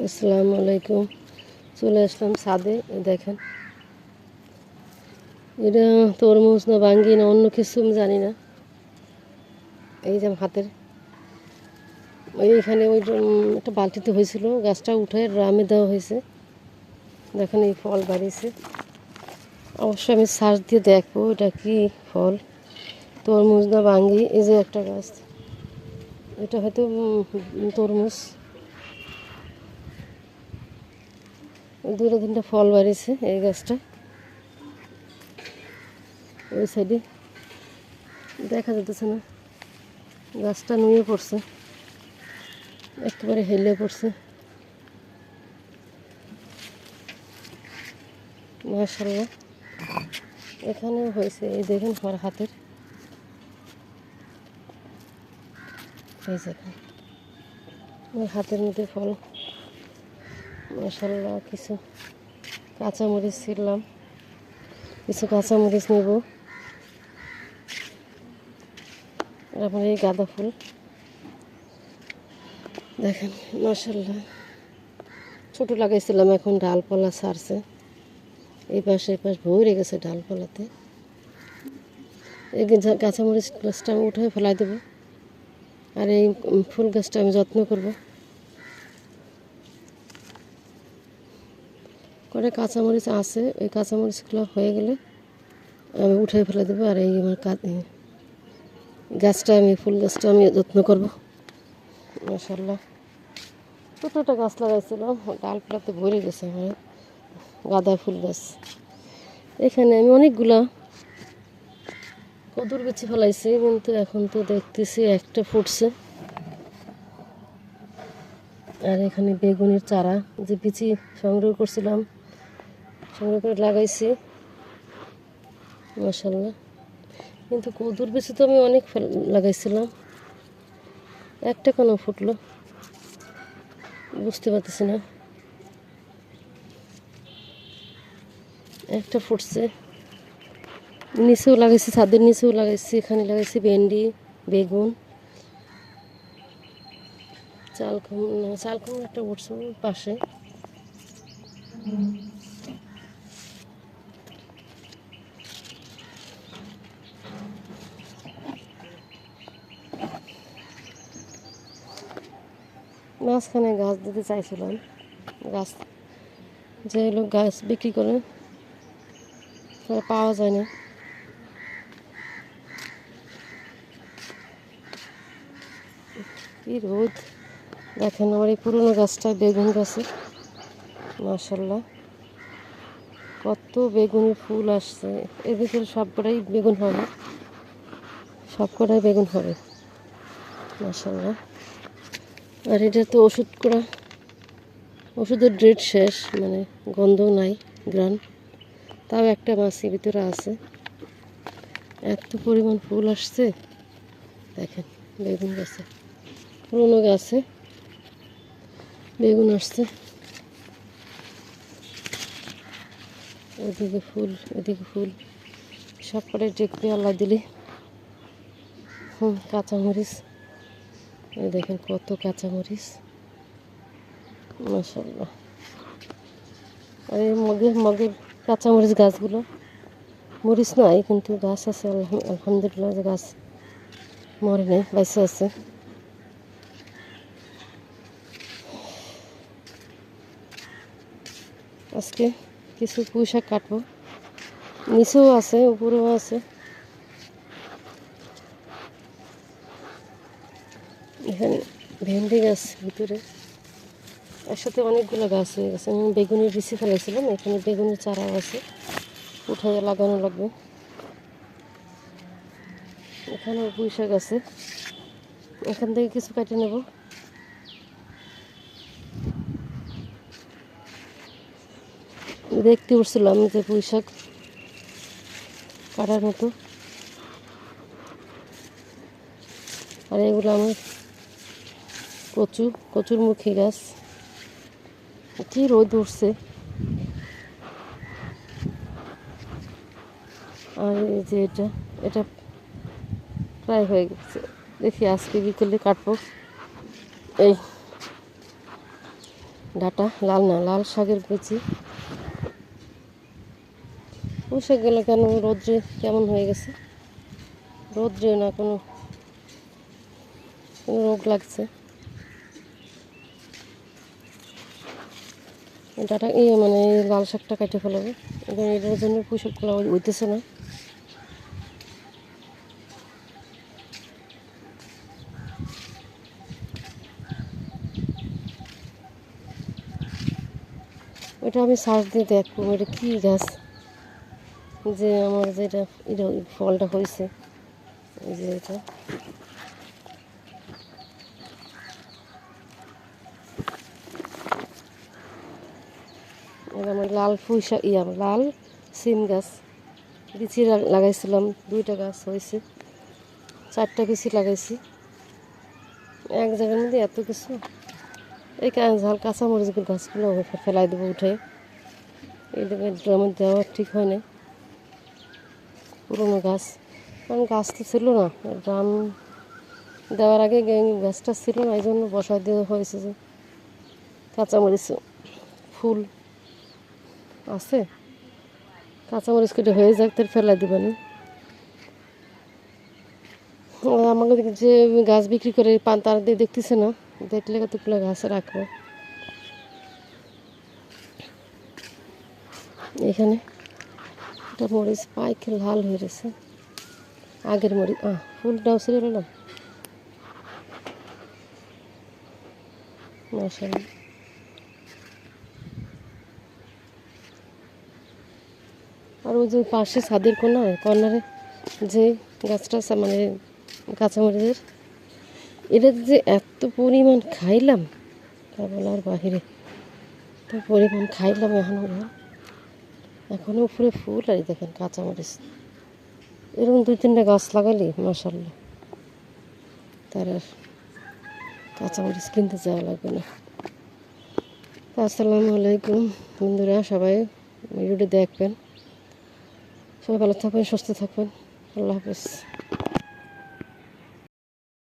আসসালামু আলাইকুম। চলে আসলাম ছাদে। দেখেন, এটা তরমুজ না বাঙ্গি না অন্য কিছু আমি জানি না। এই যে হাতের এইখানে ওই একটা বালতিতে হয়েছিল, গাছটা উঠে ড্রামে দেওয়া হয়েছে। দেখেন এই ফল বাড়িয়েছে। অবশ্যই আমি সার্চ দিয়ে দেখবো এটা কি ফল, তরমুজ না বাঙ্গি। এই যে একটা গাছ, এটা হয়তো তরমুজ। দুটো তিনটা ফল বাড়িয়েছে এই গাছটা। ওই সাইডে দেখা যেতেছে না, গাছটা নুয়ে পড়ছে, একেবারে হেলে পড়ছে। মাশাআল্লাহ, এখানেও হয়েছে। এই দেখেন আমার হাতের, এই দেখেন আমার হাতের মধ্যে ফল। মাশাআল্লাহ, কিছু কাঁচামরিচ ছিললাম, কিছু কাঁচামরিচ নেব। তারপরে এই গাঁদা ফুল দেখেন, মাশাআল্লাহ ছোটো লাগাইছিলাম, এখন ডালপালা ছাড়ছে। এই পাশে ভরে গেছে ডালপালাতে। এই কাঁচামরিচ গাছটা আমি উঠে ফেলাই দেবো, আর এই ফুল গাছটা আমি যত্ন করব। কটা কাঁচামরিচ আছে, ওই কাঁচামরিচগুলো হয়ে গেলে আমি উঠে ফেলে দেবো। আর এই আমার গাছটা আমি ফুল গাছটা আমি যত্ন করব। মাশাআল্লাহ, ছোটো একটা গাছ লাগাইছিলাম, ডালপালাতে ভরে গেছে আমার গাঁদা ফুল গাছ। এখানে আমি অনেকগুলা কদুর বিচি ফেলাইছি, কিন্তু এখন তো দেখতেছি একটা ফুটছে। আর এখানে বেগুনের চারা যে বিচি সংগ্রহ করছিলাম, সংগ্রহ করে লাগাইছি। মাশাআল্লাহ, কিন্তু কদুর বিচি তো আমি অনেক লাগাইছিলাম, একটা কেন ফুটলো বুঝতে পারতেছি না। একটা ফুটছে, নিচেও লাগাইছি, ছাদের নিচেও লাগাইছি, এখানে লাগাইছি ভেন্ডি, বেগুন, চালকুমড়ো একটা উঠছে পাশে। মাঝখানে গাছ দিতে চাইছিলাম, গাছ যে লোক গাছ বিক্রি করে পাওয়া যায় না। কি রোদ দেখেন আমার এই পুরোনো গাছটা, বেগুন গাছে। মাশাআল্লাহ, কত বেগুনি ফুল আসছে। এর ভিতরে সবকটাই বেগুন হবে, সবকটাই বেগুন হবে। মাশাআল্লাহ, আর এটা তো ওষুধ করা, ওষুধের ডেট শেষ, মানে গন্ধ নাই, গ্রান। তাও একটা মাছের ভিতরে আছে, এত পরিমাণ ফুল আসছে। দেখেন বেগুন গাছে, পুরোনো গাছে বেগুন আসছে। ওদিকে ফুল, ওদিকে ফুল, সব কটাই দেখবে আল্লাহ দিলে। কাঁচামরিচ, এই দেখেন কত কাঁচামরিচ। মাশাআল্লাহ, আর এই মগের কাঁচামরিচ গাছগুলো, মরিচ নাই কিন্তু গাছ আছে। আলহামদুলিল্লাহ, যে গাছ মরে নাই, বেঁচে আছে। আজকে কিছু পুঁই শাক কাটবো, নিচেও আছে উপরেও আছে। এখানে ভেন্ডি গাছ ভিতরে, একসাথে অনেকগুলো গাছ হয়ে গেছে। আমি বেগুনের বিচি ফেলাইছিলাম, এখানে বেগুনের চারাও আছে, উঠাই লাগানো লাগবে। এখানেও পুঁই শাক আছে, এখান থেকে কিছু কেটে নেব। দেখতে উঠছিলাম যে পুঁই শাক কাটার মতো। আর এগুলো আমার কচুরমুখী গাছ। কি রোদ উঠছে। আর এই যে এটা প্রায় হয়ে গেছে, দেখি আজকে বিকেলে কাটবো। এই ডাটা লাল না, লাল শাকের বিচি। পুঁই শাকগুলো কেন রোদ্রে কেমন হয়ে গেছে, রোদ্রে না কোনো কোনো রোগ লাগছে। ডাটা মানে লাল শাকটা কেটে ফেলাবে, এবং এটার জন্য পুঁই শাকগুলো হইতেছে না। ওটা আমি সার্চ দিয়ে দেখবো এটা কী গাছ, যে আমার যেটা এটা ফলটা হয়েছে। এই যে এটা আমার লাল পুঁই শাক লাল সিম গাছ বিচি লাগাইছিলাম, 2টা গাছ হয়েছে, 4টা বিচি লাগাইছি। এক জায়গার মধ্যে এত কিছু, এই ঝাল কাঁচামরিচগুলো গাছগুলো ফেলাই দেবো উঠে। এই ড্রামে দেওয়া ঠিক হয় না, পুরোনো গাছ, কারণ গাছ তো ছিল না, ড্রাম দেওয়ার আগে গাছটা ছিল না, এই জন্য বসায় দেওয়া হয়েছে। যে কাঁচামরিচ ফুল আছে, কাঁচামরিচ কেটে হয়ে যাক তার ফেলাই দেবেন। আমাকে যে গাছ বিক্রি করে পান তারা দিয়ে দেখতেছে না, দেখলে কতগুলো গাছ রাখবো। এখানে একটা মরিচ পাইকে লাল হয়ে গেছে, আগের মরিচ ফুলটাও ছিল না মাশাআল্লাহ। আর ওই যে পাশে ছাদের কর্নারে যে গাছটা মানে কাঁচামরিচের, এটা যে এত পরিমাণ খাইলাম তা বলার বাহিরে, তো পরিমাণ খাইলাম। এখনও উপরে ফুল, আর দেখেন কাঁচামরিচ। এরকম 2-3টা গাছ লাগালে মাশাআল্লাহ, তার আর কাঁচামরিচ কিনতে যাওয়া লাগবে না। আসসালামু আলাইকুম বন্ধুরা, সবাই ভিডিওটি দেখবেন, সবাই ভালো থাকবেন, সুস্থ থাকবেন, আল্লাহ হাফেজ।